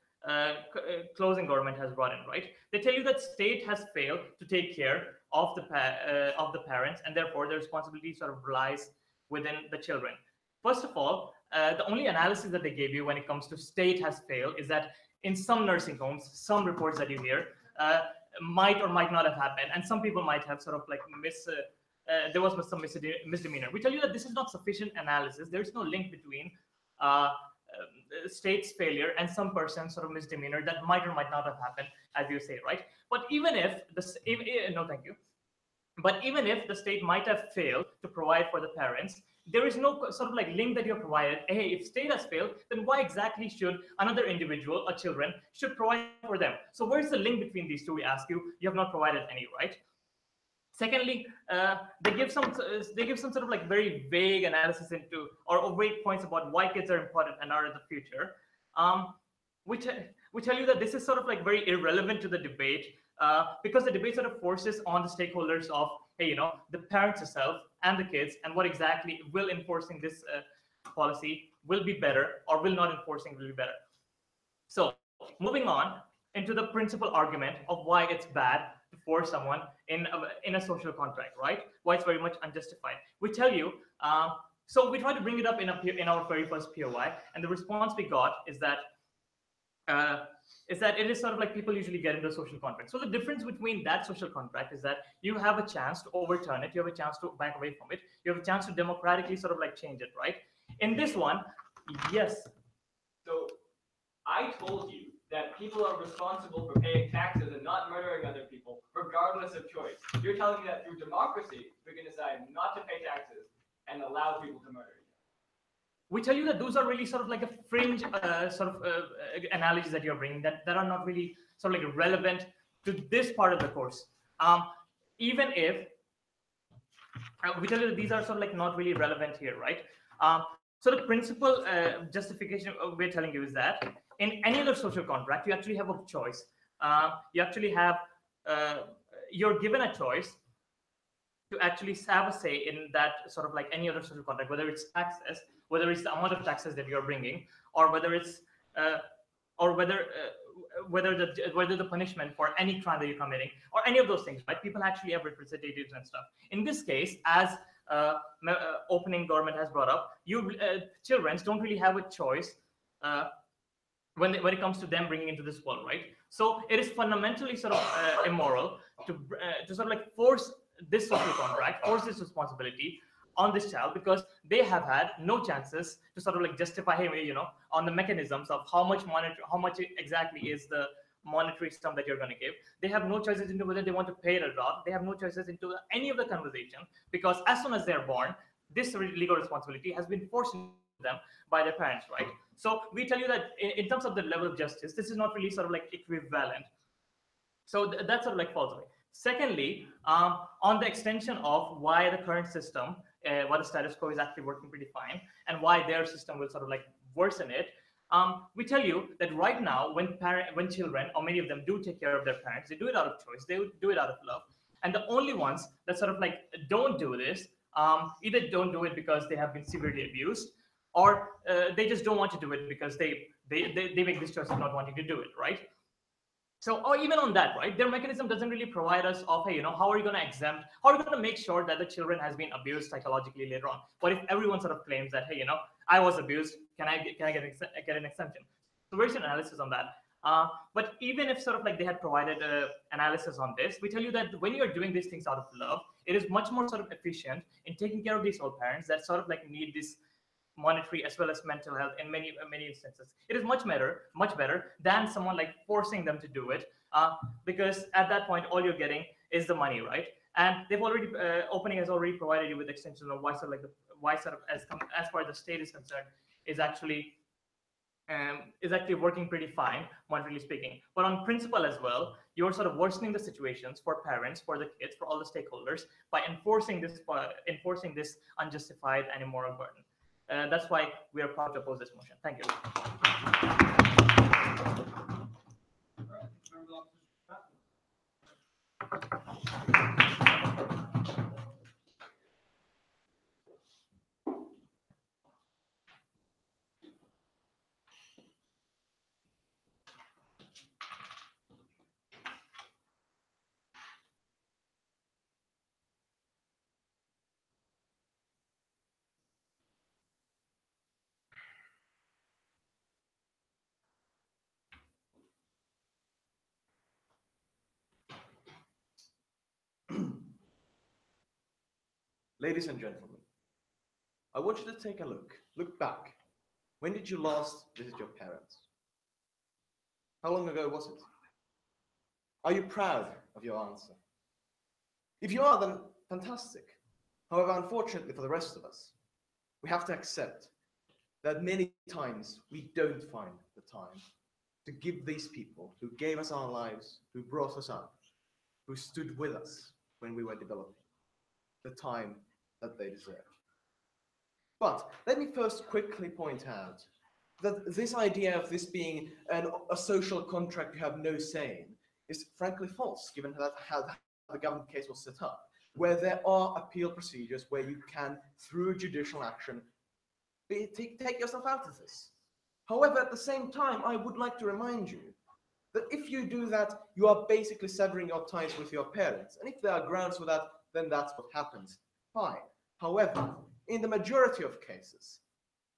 closing government has brought in, right? They tell you that state has failed to take care of the parents, and therefore the responsibility sort of lies within the children. First of all, the only analysis that they gave you when it comes to state has failed is that in some nursing homes, some reports that you hear might or might not have happened, and some people might have sort of like there was some misdemeanor. We tell you that this is not sufficient analysis. There is no link between state's failure and some person's sort of misdemeanor that might or might not have happened, as you say, right? But even if no, thank you. But even if the state might have failed to provide for the parents, there is no sort of like link that you have provided. Hey, if state has failed, then why exactly should another individual or children should provide for them? So where's the link between these two? We ask you. You have not provided any, right? Secondly, they give some sort of like very vague analysis into or vague points about why kids are important and are the future. We tell you that this is sort of like very irrelevant to the debate because the debate sort of forces on the stakeholders of, hey, the parents itself and the kids, and what exactly will enforcing this policy will be better or will not enforcing will be better. So moving on into the principal argument of why it's bad to force someone in a social contract, right? Why it's very much unjustified. We tell you, so we try to bring it up in our very first POI, and the response we got is that it is sort of like people usually get into a social contract. So the difference between that social contract is that you have a chance to overturn it, you have a chance to back away from it, you have a chance to democratically sort of like change it, right? In this one, yes. So I told you that people are responsible for paying taxes and not murdering other people, regardless of choice. You're telling me that through democracy, we can decide not to pay taxes and allow people to murder each other. We tell you that those are really sort of like a fringe analogies that you're bringing that are not really sort of like relevant to this part of the course. even if we tell you that these are sort of like not really relevant here, right? So the principal justification we're telling you is that in any other social contract, you actually have a choice. You actually have, you're given a choice to actually have a say in that sort of like any other social contract, whether it's taxes, whether it's the amount of taxes that you're bringing, or whether it's, or whether the punishment for any crime that you're committing, or any of those things, right? People actually have representatives and stuff. In this case, as opening government has brought up, you children don't really have a choice when it comes to them bringing into this world, right? So it is fundamentally sort of immoral to sort of like force this social contract, force this responsibility on this child, because they have had no chances to sort of like justify him, you know, on the mechanisms of how much exactly is the monetary sum that you're going to give. They have no choices into whether they want to pay it or not. They have no choices into any of the conversation, because as soon as they're born, this legal responsibility has been forced into them by their parents, right? So we tell you that in terms of the level of justice, this is not really sort of like equivalent. So that's sort of like false away. Secondly, on the extension of why the current system, why the status quo is actually working pretty fine, and why their system will sort of like worsen it, we tell you that right now, when children, or many of them, do take care of their parents, they do it out of choice, they do it out of love, and the only ones that sort of like don't do this, either don't do it because they have been severely abused, or they just don't want to do it because they make this choice of not wanting to do it, right? So, or even on that, right, their mechanism doesn't really provide us of, hey, you know, how are you going to exempt, how are you going to make sure that the children has been abused psychologically later on? What if everyone sort of claims that, hey, you know, I was abused, can I get an exemption? So where's your analysis on that? But even if sort of like they had provided analysis on this, we tell you that when you're doing these things out of love, it is much more sort of efficient in taking care of these old parents that sort of like need this monetary as well as mental health in many instances. It is much better than someone like forcing them to do it, because at that point all you're getting is the money, right? And they've already opening has already provided you with extensions of why sort of as far as the state is concerned is actually working pretty fine, monetarily speaking. But on principle as well, you're sort of worsening the situations for parents, for the kids, for all the stakeholders by enforcing this unjustified and immoral burden. That's why we are proud to oppose this motion. Thank you. Ladies and gentlemen, I want you to take a look back. When did you last visit your parents? How long ago was it? Are you proud of your answer? If you are, then fantastic. However, unfortunately for the rest of us, we have to accept that many times we don't find the time to give these people who gave us our lives, who brought us up, who stood with us when we were developing, the time that they deserve. But let me first quickly point out that this idea of this being a social contract you have no say in is frankly false, given how the government case was set up, where there are appeal procedures where you can, through judicial action, take yourself out of this. However, at the same time, I would like to remind you that if you do that, you are basically severing your ties with your parents. And if there are grounds for that, then that's what happens. Fine. However, in the majority of cases,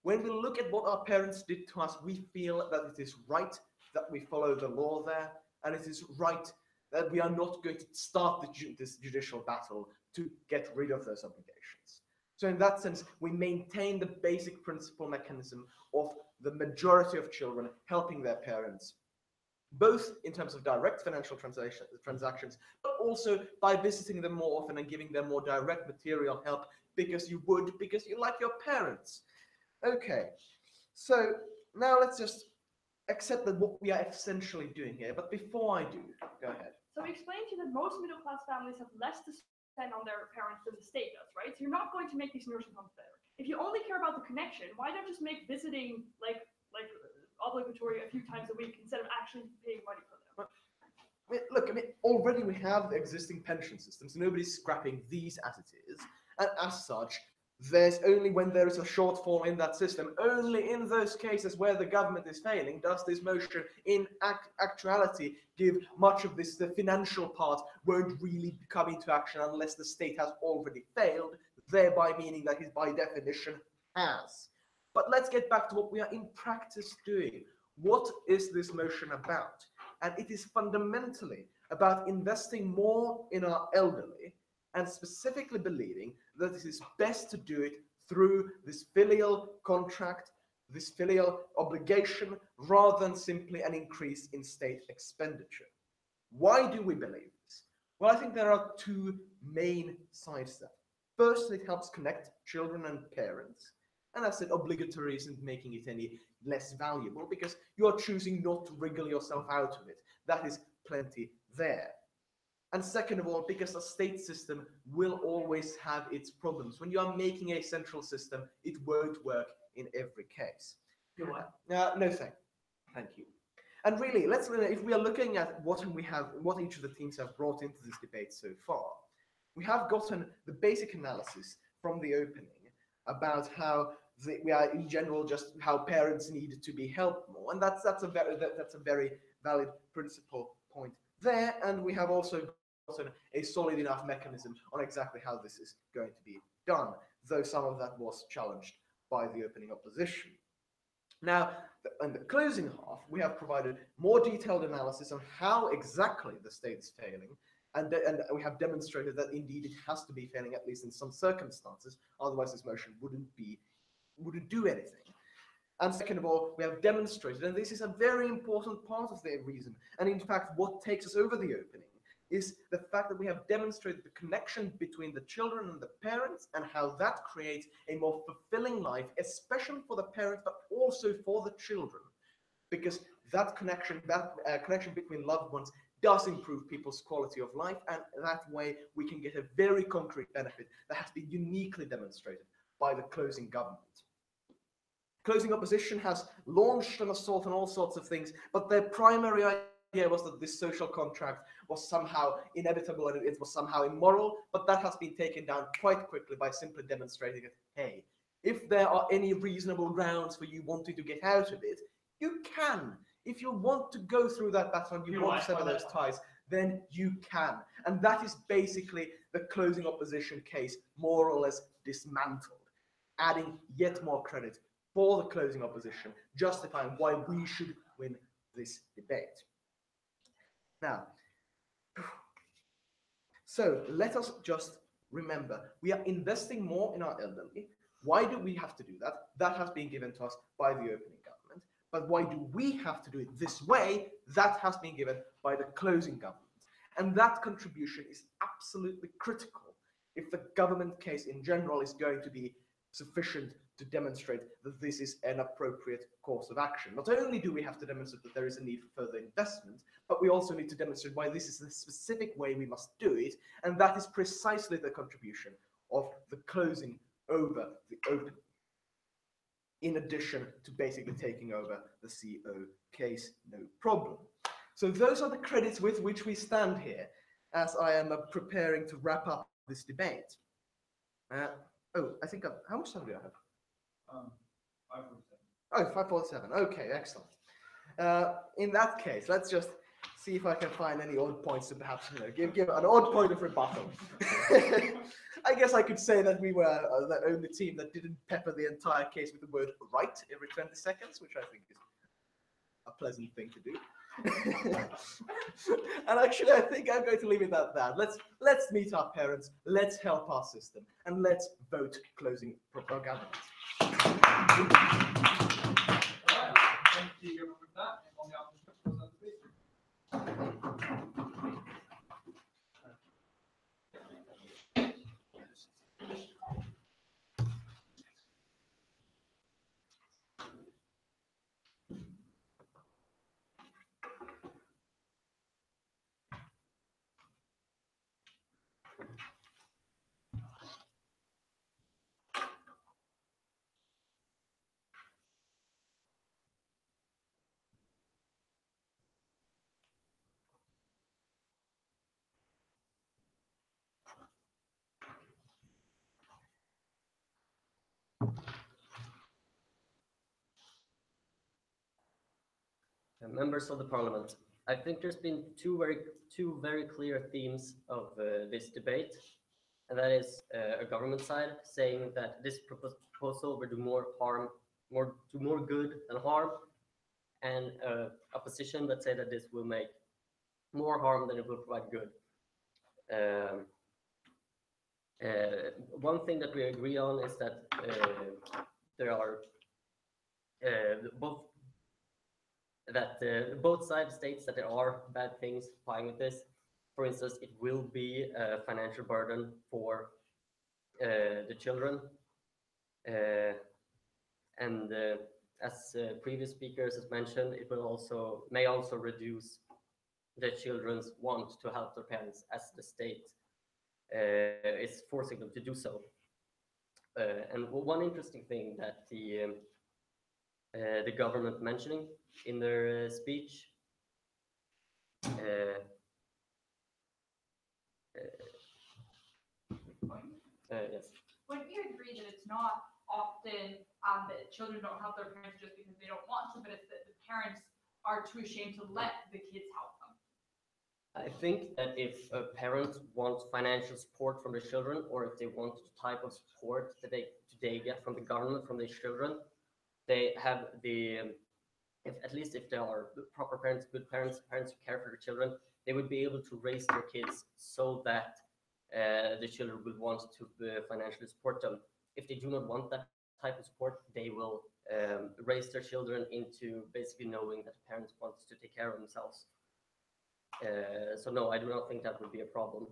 when we look at what our parents did to us, we feel that it is right that we follow the law there, and it is right that we are not going to start this judicial battle to get rid of those obligations. So in that sense, we maintain the basic principle mechanism of the majority of children helping their parents, both in terms of direct financial transactions, but also by visiting them more often and giving them more direct material help because you like your parents. Okay, so now let's just accept that what we are essentially doing here. But before I do, go ahead. So we explained to you that most middle-class families have less to spend on their parents than the state does, right? So you're not going to make these nursing homes better. If you only care about the connection, why not just make visiting like obligatory a few times a week instead of actually paying money for them? Look, already we have the existing pension systems. Nobody's scrapping these as it is. And as such, there's only when there is a shortfall in that system, only in those cases where the government is failing, does this motion in actuality give much of this, the financial part won't really come into action unless the state has already failed, thereby meaning that it by definition has. But let's get back to what we are in practice doing. What is this motion about? And it is fundamentally about investing more in our elderly and specifically believing that it is best to do it through this filial contract, this filial obligation, rather than simply an increase in state expenditure. Why do we believe this? Well, I think there are two main sides to that. First, it helps connect children and parents. And as I said, obligatory isn't making it any less valuable because you are choosing not to wriggle yourself out of it. That is plenty there. And second of all, because a state system will always have its problems. When you are making a central system, it won't work in every case. No, thank you. And really, if we are looking at what each of the teams have brought into this debate so far, we have gotten the basic analysis from the opening about how we are in general just how parents need to be helped more, and that's a very valid principal point there. And we have also gotten a solid enough mechanism on exactly how this is going to be done, though some of that was challenged by the opening opposition. Now, in the closing half, we have provided more detailed analysis on how exactly the state is failing, and we have demonstrated that indeed it has to be failing, at least in some circumstances, otherwise this motion wouldn't do anything. And second of all, we have demonstrated, and this is a very important part of the reason, and in fact what takes us over the opening, is the fact that we have demonstrated the connection between the children and the parents and how that creates a more fulfilling life, especially for the parents, but also for the children. Because that connection between loved ones does improve people's quality of life, and that way we can get a very concrete benefit that has been uniquely demonstrated by the closing government. Closing opposition has launched an assault on all sorts of things, but their primary idea was that this social contract was somehow inevitable and it was somehow immoral, but that has been taken down quite quickly by simply demonstrating that, hey, if there are any reasonable grounds for you wanting to get out of it, you can. If you want to go through that battle and you want to sever those ties, then you can. And that is basically the closing opposition case more or less dismantled, adding yet more credit for the closing opposition, justifying why we should win this debate. Now, so let us just remember, we are investing more in our elderly. Why do we have to do that? That has been given to us by the opening government. But why do we have to do it this way? That has been given by the closing government. And that contribution is absolutely critical if the government case in general is going to be sufficient to demonstrate that this is an appropriate course of action. Not only do we have to demonstrate that there is a need for further investment, but we also need to demonstrate why this is the specific way we must do it, and that is precisely the contribution of the closing over the opening, in addition to basically taking over the CO case, no problem. So those are the credits with which we stand here, as I am preparing to wrap up this debate. I think how much time do I have? 5:47. Oh, 5:47. Okay, excellent. In that case, let's just see if I can find any odd points to perhaps give an odd point of rebuttal. I guess I could say that we were the only team that didn't pepper the entire case with the word "right" every 20 seconds, which I think is a pleasant thing to do. And actually, I think I'm going to leave it at that. Let's meet our parents, let's help our system, and let's vote closing propaganda. Thank you for that. On the opposition, Members of the parliament, I think there's been two very clear themes of this debate, and that is a government side saying that this proposal will do more good than harm, and opposition that say that this will make more harm than it will provide good. One thing that we agree on is that there are both sides states that there are bad things fine with this. For instance, it will be a financial burden for the children, and as previous speakers has mentioned, it will may also reduce the children's want to help their parents, as the state is forcing them to do so. And one interesting thing that the government mentioning in their speech yes. Wouldn't you agree that it's not often that children don't help their parents just because they don't want to, but it's that the parents are too ashamed to let the kids help them? I think that if a parent wants financial support from their children, or if they want the type of support that they get from the government from their children, they have at least if they are proper parents, good parents, parents who care for their children, they would be able to raise their kids so that the children will want to financially support them. If they do not want that type of support, they will raise their children into basically knowing that parents want to take care of themselves. So no, I do not think that would be a problem.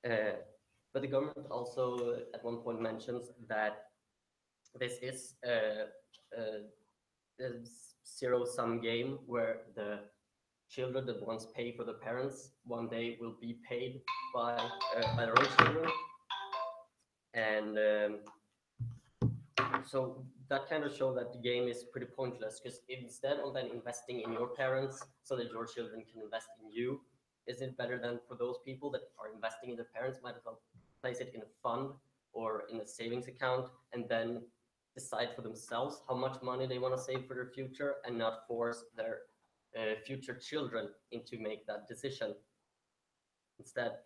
But the government also at one point mentions that this is a zero-sum game where the children that once pay for the parents one day will be paid by their own children, and so that kind of shows that the game is pretty pointless, because instead of then investing in your parents so that your children can invest in you, is it better than for those people that are investing in their parents might as well place it in a fund or in a savings account and then decide for themselves how much money they want to save for their future, and not force their future children into make that decision instead.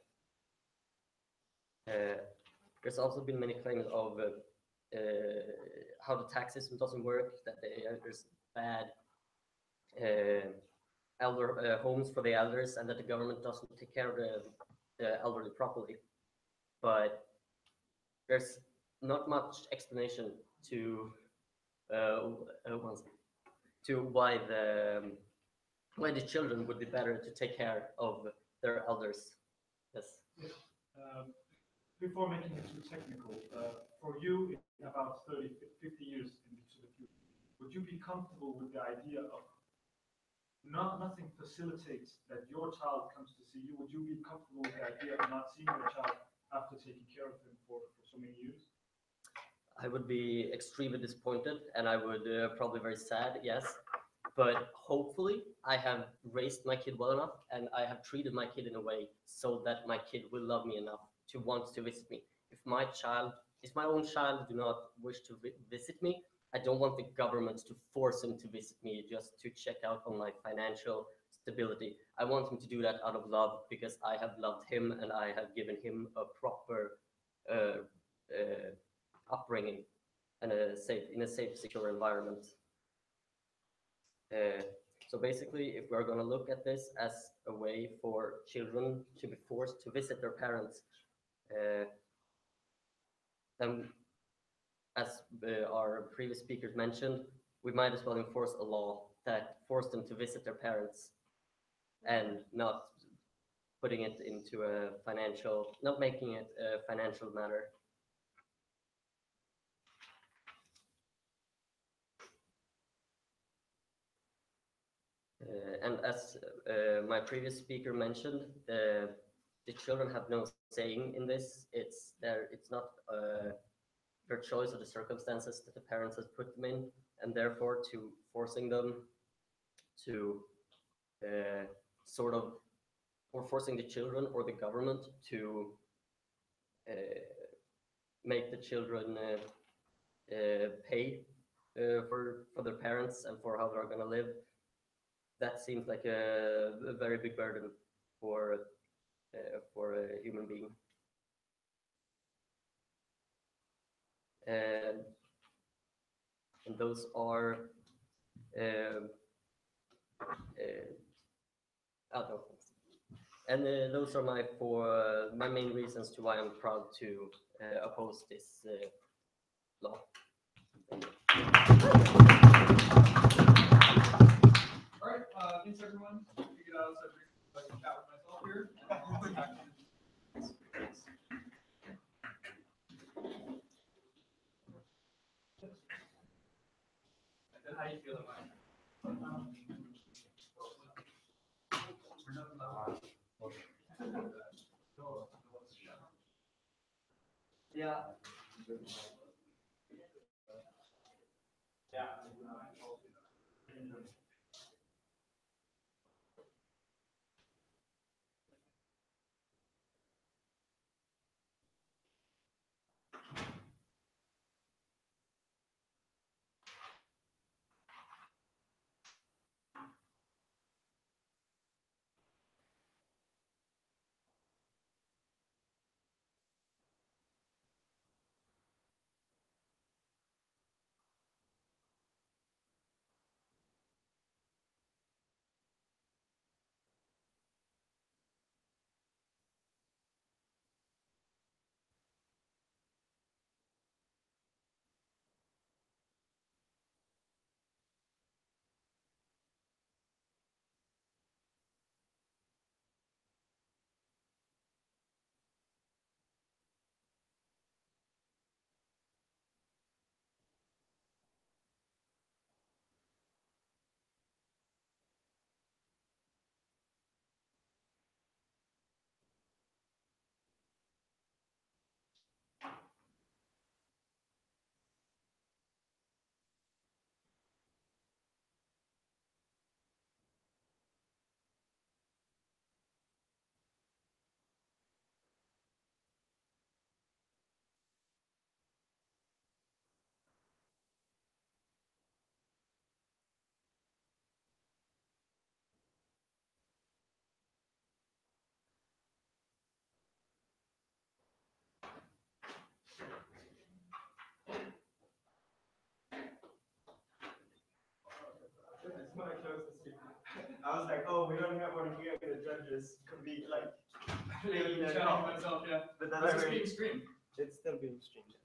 There's also been many claims of how the tax system doesn't work, that there's bad elder homes for the elders, and that the government doesn't take care of the elderly properly. But there's not much explanation to why the children would be better to take care of their elders. Yes. Before making it too technical, for you, in about 30, 50 years into the future, would you be comfortable with the idea of nothing facilitates that your child comes to see you? Would you be comfortable with the idea of not seeing your child after taking care of him for so many years? I would be extremely disappointed, and I would probably very sad, yes. But hopefully I have raised my kid well enough, and I have treated my kid in a way so that my kid will love me enough to want to visit me. If my own child do not wish to visit me, I don't want the government to force him to visit me just to check out on my financial stability. I want him to do that out of love, because I have loved him and I have given him a proper upbringing and in a safe, secure environment. So basically, if we're going to look at this as a way for children to be forced to visit their parents, then, as our previous speakers mentioned, we might as well enforce a law that forced them to visit their parents, and not putting it into not making it a financial matter. And as my previous speaker mentioned, the children have no saying in this. It's not their choice or the circumstances that the parents has put them in, and therefore to forcing them to or forcing the children or the government to make the children pay for their parents and for how they're going to live, that seems like a very big burden for a human being. And those are no. And those are my main reasons to why I'm proud to oppose this law. All right, thanks everyone. You get out of so I can chat with myself here. And how you feel about it? Yeah. When I closed the stream, I was like, oh, we don't have one here. The judges could be like, Challenge myself, yeah. But then This I is heard being streamed. it's still being streamed.